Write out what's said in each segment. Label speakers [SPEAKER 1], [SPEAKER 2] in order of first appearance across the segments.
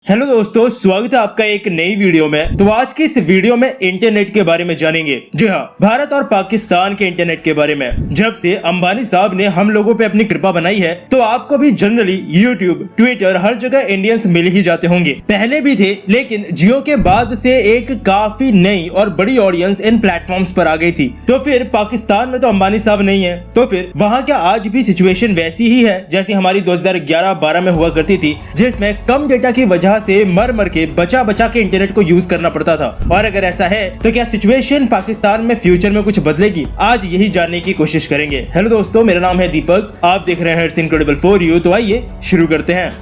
[SPEAKER 1] Hello दोस्तों, स्वागत है आपका एक नई वीडियो में। तो आज की इस वीडियो में इंटरनेट के बारे में जानेंगे। जी हाँ, भारत और पाकिस्तान के इंटरनेट के बारे में। जब से अंबानी साहब ने हम लोगों पे अपनी कृपा बनाई है तो आपको भी जनरली यूट्यूब, ट्विटर, हर जगह इंडियंस मिल ही जाते होंगे। पहले भी थे, लेकिन जियो के बाद से एक काफी नई और बड़ी ऑडियंस इन प्लेटफॉर्म्स पर आ गई थी। तो फिर पाकिस्तान में तो अंबानी साहब नहीं है, तो फिर वहाँ क्या आज भी सिचुएशन वैसी ही है जैसी हमारी 2011-12 में हुआ करती थी, जिसमें कम डेटा की वजह से मर के बचा के इंटरनेट को यूज करना पड़ता था? और अगर ऐसा है तो क्या सिचुएशन पाकिस्तान में फ्यूचर में कुछ बदलेगी? आज यही जानने की कोशिश करेंगे। हेलो दोस्तों, मेरा नाम है दीपक, आप देख रहे हैं इट्स इनक्रेडिबल फॉर यू। तो आइए शुरू करते हैं।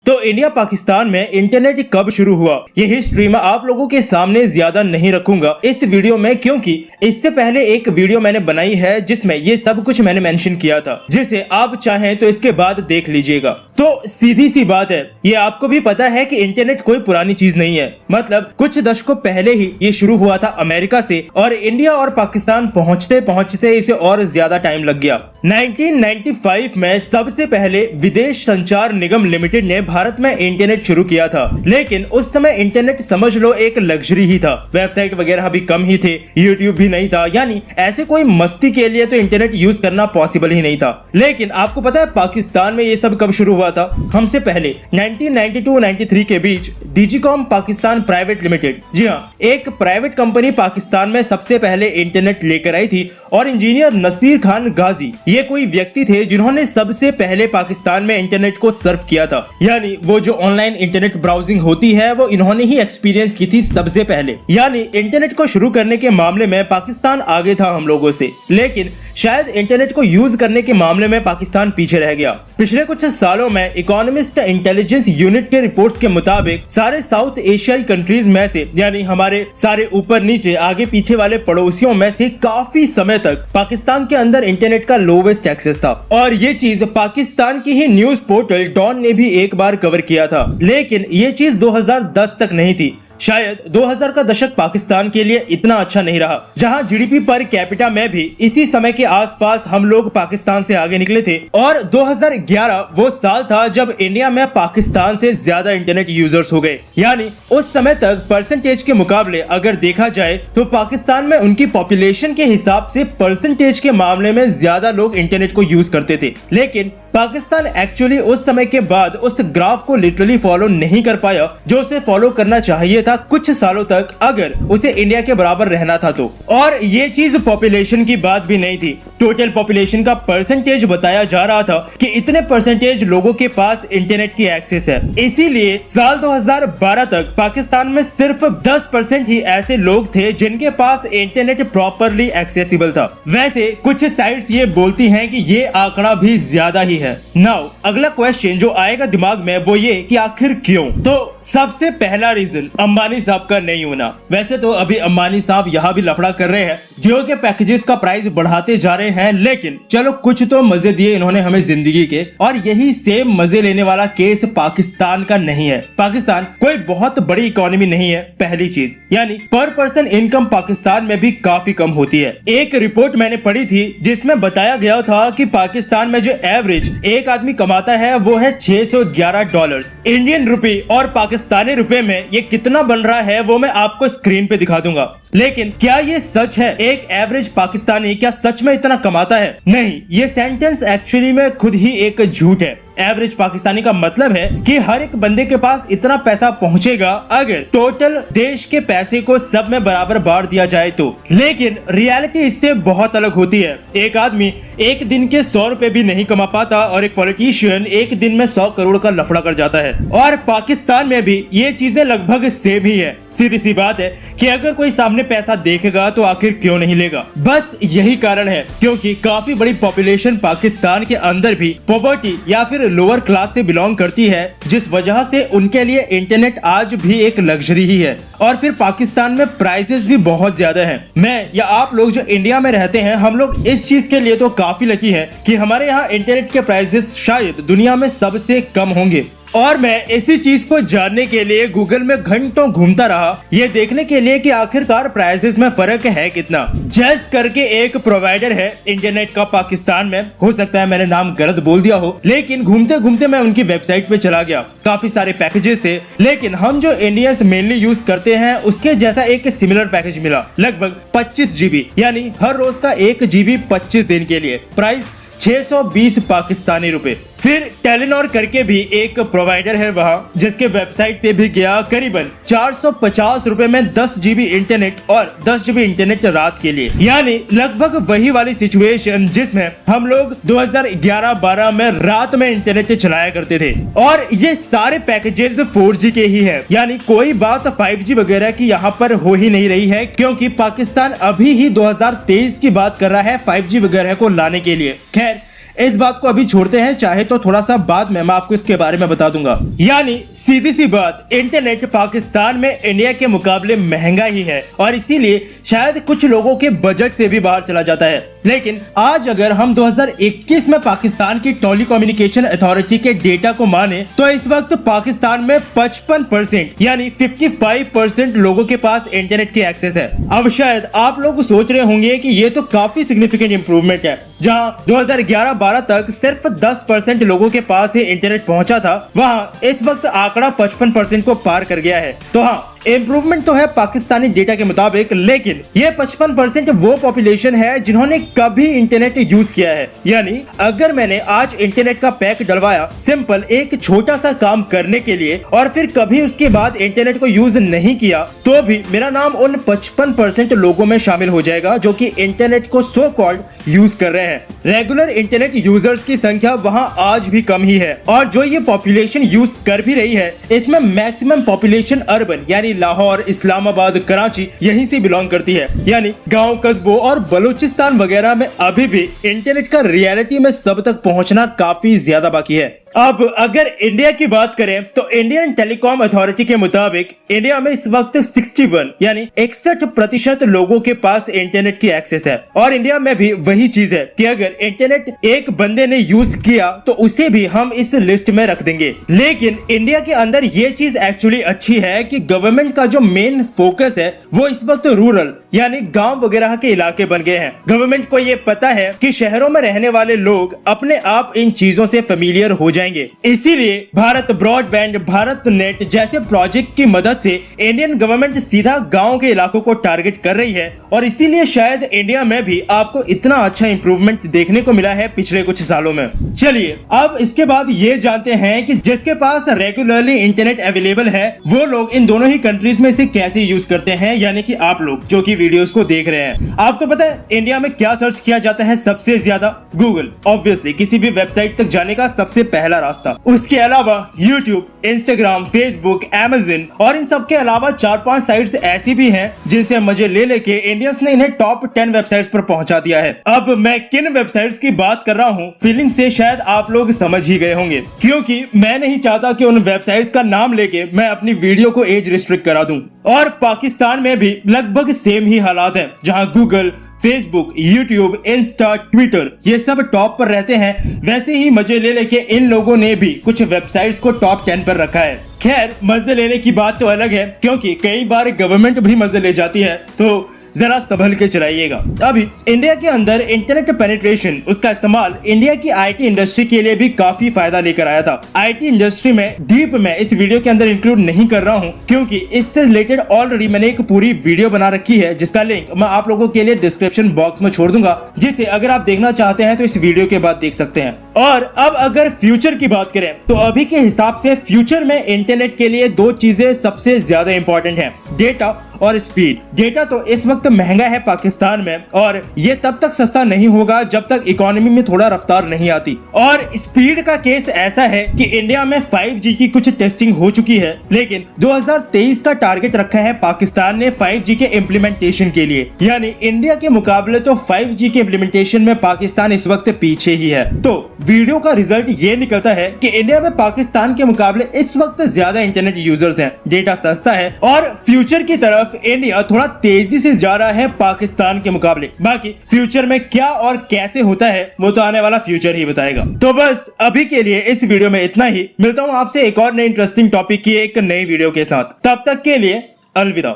[SPEAKER 1] तो इंडिया पाकिस्तान में इंटरनेट कब शुरू हुआ, ये हिस्ट्री मैं आप लोगों के सामने ज्यादा नहीं रखूंगा इस वीडियो में, क्योंकि इससे पहले एक वीडियो मैंने बनाई है जिसमें ये सब कुछ मैंने मेंशन किया था, जिसे आप चाहें तो इसके बाद देख लीजिएगा। तो सीधी सी बात है, ये आपको भी पता है कि इंटरनेट कोई पुरानी चीज नहीं है। मतलब कुछ दशकों पहले ही ये शुरू हुआ था अमेरिका से, और इंडिया और पाकिस्तान पहुंचते पहुंचते इसे और ज्यादा टाइम लग गया। 1995 में सबसे पहले विदेश संचार निगम लिमिटेड ने भारत में इंटरनेट शुरू किया था, लेकिन उस समय इंटरनेट समझ लो एक लग्जरी ही था। वेबसाइट वगैरह भी कम ही थे, यूट्यूब भी नहीं था, यानी ऐसे कोई मस्ती के लिए तो इंटरनेट यूज करना पॉसिबल ही नहीं था। लेकिन आपको पता है पाकिस्तान में ये सब कब शुरू हुआ था? हमसे पहले 1992-93 के बीच डिजिकॉम पाकिस्तान प्राइवेट लिमिटेड, जी हाँ, एक प्राइवेट कंपनी पाकिस्तान में सबसे पहले इंटरनेट लेकर आई थी, और इंजीनियर नसीर खान गाजी ये कोई व्यक्ति थे जिन्होंने सबसे पहले पाकिस्तान में इंटरनेट को सर्व किया था। यानी वो जो ऑनलाइन इंटरनेट ब्राउजिंग होती है वो इन्होंने ही एक्सपीरियंस की थी सबसे पहले। यानी इंटरनेट को शुरू करने के मामले में पाकिस्तान आगे था हम लोगों से, लेकिन शायद इंटरनेट को यूज करने के मामले में पाकिस्तान पीछे रह गया। पिछले कुछ सालों में इकोनॉमिस्ट इंटेलिजेंस यूनिट के रिपोर्ट्स के मुताबिक सारे साउथ एशियाई कंट्रीज में से, यानी हमारे सारे ऊपर नीचे आगे पीछे वाले पड़ोसियों में से काफी समय तक पाकिस्तान के अंदर इंटरनेट का लोवेस्ट एक्सेस था। और ये चीज पाकिस्तान की ही न्यूज पोर्टल डॉन ने भी एक बार कवर किया था, लेकिन ये चीज 2010 तक नहीं थी। शायद 2000 का दशक पाकिस्तान के लिए इतना अच्छा नहीं रहा, जहां जीडीपी पर कैपिटा में भी इसी समय के आसपास हम लोग पाकिस्तान से आगे निकले थे। और 2011 वो साल था जब इंडिया में पाकिस्तान से ज्यादा इंटरनेट यूजर्स हो गए। यानी उस समय तक परसेंटेज के मुकाबले अगर देखा जाए तो पाकिस्तान में उनकी पॉपुलेशन के हिसाब से परसेंटेज के मामले में ज्यादा लोग इंटरनेट को यूज करते थे। लेकिन पाकिस्तान एक्चुअली उस समय के बाद उस ग्राफ को लिटरली फॉलो नहीं कर पाया जो उसे फॉलो करना चाहिए था कुछ सालों तक, अगर उसे इंडिया के बराबर रहना था तो। और ये चीज पॉपुलेशन की बात भी नहीं थी, टोटल पॉपुलेशन का परसेंटेज बताया जा रहा था कि इतने परसेंटेज लोगों के पास इंटरनेट की एक्सेस है। इसीलिए साल 2012 तक पाकिस्तान में सिर्फ 10% ही ऐसे लोग थे जिनके पास इंटरनेट प्रॉपरली एक्सेसिबल था। वैसे कुछ साइट्स ये बोलती हैं कि ये आंकड़ा भी ज्यादा ही है। नाउ अगला क्वेश्चन जो आएगा दिमाग में वो ये कि आखिर क्यों? तो सबसे पहला रीजन अंबानी साहब का नहीं होना। वैसे तो अभी अंबानी साहब यहाँ भी लफड़ा कर रहे हैं, जियो के पैकेजेस का प्राइस बढ़ाते जा रहे हैं, लेकिन चलो कुछ तो मजे दिए इन्होंने हमें जिंदगी के। और यही सेम मजे लेने वाला केस पाकिस्तान का नहीं है। पाकिस्तान कोई बहुत बड़ी इकोनॉमी नहीं है, पहली चीज, यानी पर पर्सन इनकम पाकिस्तान में भी काफी कम होती है। एक रिपोर्ट मैंने पढ़ी थी जिसमें बताया गया था कि पाकिस्तान में जो एवरेज एक आदमी कमाता है वो है $611 इंडियन रुपए, और पाकिस्तानी रुपए में ये कितना बन रहा है वो मैं आपको स्क्रीन पे दिखा दूंगा। लेकिन क्या ये सच है? एक एवरेज पाकिस्तानी क्या सच में इतना कमाता है? नहीं, ये सेंटेंस एक्चुअली में खुद ही एक झूठ है। एवरेज पाकिस्तानी का मतलब है कि हर एक बंदे के पास इतना पैसा पहुंचेगा अगर टोटल देश के पैसे को सब में बराबर बांट दिया जाए तो। लेकिन रियलिटी इससे बहुत अलग होती है। एक आदमी एक दिन के 100 रुपए भी नहीं कमा पाता, और एक पॉलिटिशियन एक दिन में 100 करोड़ का लफड़ा कर जाता है। और पाकिस्तान में भी ये चीजें लगभग सेम ही है। सीधी सी बात है कि अगर कोई सामने पैसा देखेगा तो आखिर क्यों नहीं लेगा? बस यही कारण है क्योंकि काफी बड़ी पॉपुलेशन पाकिस्तान के अंदर भी पॉवर्टी या फिर लोअर क्लास से बिलोंग करती है, जिस वजह से उनके लिए इंटरनेट आज भी एक लग्जरी ही है। और फिर पाकिस्तान में प्राइसेस भी बहुत ज्यादा हैं। मैं या आप लोग जो इंडिया में रहते हैं, हम लोग इस चीज के लिए तो काफी लकी हैं कि हमारे यहाँ इंटरनेट के प्राइसेस शायद दुनिया में सबसे कम होंगे। और मैं इसी चीज को जानने के लिए गूगल में घंटों घूमता रहा, ये देखने के लिए कि आखिरकार प्राइसेस में फर्क है कितना। जैस करके एक प्रोवाइडर है इंटरनेट का पाकिस्तान में, हो सकता है मैंने नाम गलत बोल दिया हो, लेकिन घूमते घूमते मैं उनकी वेबसाइट पे चला गया। काफी सारे पैकेजेस थे, लेकिन हम जो इंडियंस मेनली यूज करते हैं उसके जैसा एक सिमिलर पैकेज मिला, लगभग 25 GB, यानी हर रोज का 1 GB 25 दिन के लिए। प्राइस 620 पाकिस्तानी रुपए। फिर टेलीनॉर करके भी एक प्रोवाइडर है वहाँ, जिसके वेबसाइट पे भी गया, करीबन 450 रुपए में 10 GB इंटरनेट और 10 GB इंटरनेट रात के लिए, यानी लगभग वही वाली सिचुएशन जिसमें हम लोग 2011-12 में रात में इंटरनेट चलाया करते थे। और ये सारे पैकेजेस 4G के ही है, यानी कोई बात 5G वगैरह की यहाँ पर हो ही नहीं रही है, क्योंकि पाकिस्तान अभी ही 2023 की बात कर रहा है 5G वगैरह को लाने के लिए। खैर इस बात को अभी छोड़ते हैं, चाहे तो थोड़ा सा बाद में मैं आपको इसके बारे में बता दूंगा। यानी सीधी सी बात, इंटरनेट पाकिस्तान में इंडिया के मुकाबले महंगा ही है और इसीलिए शायद कुछ लोगों के बजट से भी बाहर चला जाता है। लेकिन आज अगर हम 2021 में पाकिस्तान की टेलीकम्युनिकेशन अथॉरिटी के डेटा को माने तो इस वक्त पाकिस्तान में 55% यानी 55% लोगों के पास इंटरनेट की एक्सेस है। अब शायद आप लोग सोच रहे होंगे कि ये तो काफी सिग्निफिकेंट इंप्रूवमेंट है, जहां 2011-12 तक सिर्फ 10% लोगों के पास ही इंटरनेट पहुंचा था, वहां इस वक्त आंकड़ा 55% को पार कर गया है। तो हाँ, इम्प्रूवमेंट तो है पाकिस्तानी डेटा के मुताबिक, लेकिन ये 55% वो पॉपुलेशन है जिन्होंने कभी इंटरनेट यूज किया है। यानी अगर मैंने आज इंटरनेट का पैक डलवाया सिंपल एक छोटा सा काम करने के लिए और फिर कभी उसके बाद इंटरनेट को यूज नहीं किया, तो भी मेरा नाम उन 55% लोगों में शामिल हो जाएगा जो कि इंटरनेट को सो कॉल्ड यूज कर रहे हैं। रेगुलर इंटरनेट यूजर्स की संख्या वहां आज भी कम ही है, और जो ये पॉपुलेशन यूज कर भी रही है इसमें मैक्सिमम पॉपुलेशन अर्बन यानी लाहौर, इस्लामाबाद, कराची यहीं से बिलोंग करती है। यानी गांव, कस्बों और बलूचिस्तान वगैरह में अभी भी इंटरनेट का रियलिटी में सब तक पहुंचना काफी ज्यादा बाकी है। अब अगर इंडिया की बात करें तो इंडियन टेलीकॉम अथॉरिटी के मुताबिक इंडिया में इस वक्त 61 यानी 61% लोगों के पास इंटरनेट की एक्सेस है। और इंडिया में भी वही चीज है कि अगर इंटरनेट एक बंदे ने यूज किया तो उसे भी हम इस लिस्ट में रख देंगे। लेकिन इंडिया के अंदर ये चीज एक्चुअली अच्छी है कि गवर्नमेंट का जो मेन फोकस है वो इस वक्त रूरल यानी गांव वगैरह के इलाके बन गए हैं। गवर्नमेंट को ये पता है कि शहरों में रहने वाले लोग अपने आप इन चीजों से फेमिलियर हो जाएंगे, इसीलिए भारत ब्रॉडबैंड, भारत नेट जैसे प्रोजेक्ट की मदद से इंडियन गवर्नमेंट सीधा गांव के इलाकों को टारगेट कर रही है। और इसीलिए शायद इंडिया में भी आपको इतना अच्छा इंप्रूवमेंट देखने को मिला है पिछले कुछ सालों में। चलिए अब इसके बाद ये जानते हैं कि जिसके पास रेगुलरली इंटरनेट अवेलेबल है वो लोग इन दोनों ही कंट्रीज में इसे कैसे यूज करते हैं, यानी कि आप लोग जो कि वीडियोस को देख रहे हैं। आपको पता है इंडिया में क्या सर्च किया जाता है सबसे ज्यादा? गूगल, ऑब्वियसली किसी भी वेबसाइट तक जाने का सबसे पहला रास्ता। उसके अलावा यूट्यूब, इंस्टाग्राम, फेसबुक, अमेज़न और इन सब के अलावा 4-5 साइट्स ऐसी भी हैं जिनसे मजे ले लेके इंडियंस ने इन्हें टॉप 10 वेबसाइट्स पर पहुंचा दिया है। अब मैं किन वेबसाइट्स की बात कर रहा हूँ फीलिंग से शायद आप लोग समझ ही गए होंगे, क्योंकि मैं नहीं चाहता कि उन वेबसाइट्स का नाम लेके मैं अपनी वीडियो को एज रिस्ट्रिक्ट करा दूं। और पाकिस्तान में भी लगभग सेम ही हालात हैं, जहां Google, Facebook, YouTube, Insta, Twitter ये सब टॉप पर रहते हैं, वैसे ही मजे ले लेके इन लोगों ने भी कुछ वेबसाइट्स को टॉप 10 पर रखा है। खैर मजे लेने की बात तो अलग है, क्योंकि कई बार गवर्नमेंट भी मजे ले जाती है, तो जरा संभल के चलाइएगा। अभी इंडिया के अंदर इंटरनेट पेनिट्रेशन, उसका इस्तेमाल इंडिया की आईटी इंडस्ट्री के लिए भी काफी फायदा लेकर आया था। आईटी इंडस्ट्री में डीप में इस वीडियो के अंदर इंक्लूड नहीं कर रहा हूं, क्योंकि इससे रिलेटेड ऑलरेडी मैंने एक पूरी वीडियो बना रखी है जिसका लिंक मैं आप लोगों के लिए डिस्क्रिप्शन बॉक्स में छोड़ दूंगा, जिसे अगर आप देखना चाहते हैं तो इस वीडियो के बाद देख सकते हैं। और अब अगर फ्यूचर की बात करें तो अभी के हिसाब से फ्यूचर में इंटरनेट के लिए दो चीजें सबसे ज्यादा इंपॉर्टेंट है, डेटा और स्पीड। डेटा तो इस वक्त महंगा है पाकिस्तान में, और ये तब तक सस्ता नहीं होगा जब तक इकोनॉमी में थोड़ा रफ्तार नहीं आती। और स्पीड का केस ऐसा है कि इंडिया में 5G की कुछ टेस्टिंग हो चुकी है, लेकिन 2023 का टारगेट रखा है पाकिस्तान ने 5G के इम्प्लीमेंटेशन के लिए। यानी इंडिया के मुकाबले तो 5G के इम्प्लीमेंटेशन में पाकिस्तान इस वक्त पीछे ही है। तो वीडियो का रिजल्ट ये निकलता है कि इंडिया में पाकिस्तान के मुकाबले इस वक्त ज्यादा इंटरनेट यूजर्स हैं, डेटा सस्ता है, और फ्यूचर की तरफ तरफ इंडिया थोड़ा तेजी से जा रहा है पाकिस्तान के मुकाबले। बाकी फ्यूचर में क्या और कैसे होता है वो तो आने वाला फ्यूचर ही बताएगा। तो बस अभी के लिए इस वीडियो में इतना ही। मिलता हूँ आपसे एक और नई इंटरेस्टिंग टॉपिक की एक नई वीडियो के साथ। तब तक के लिए अलविदा।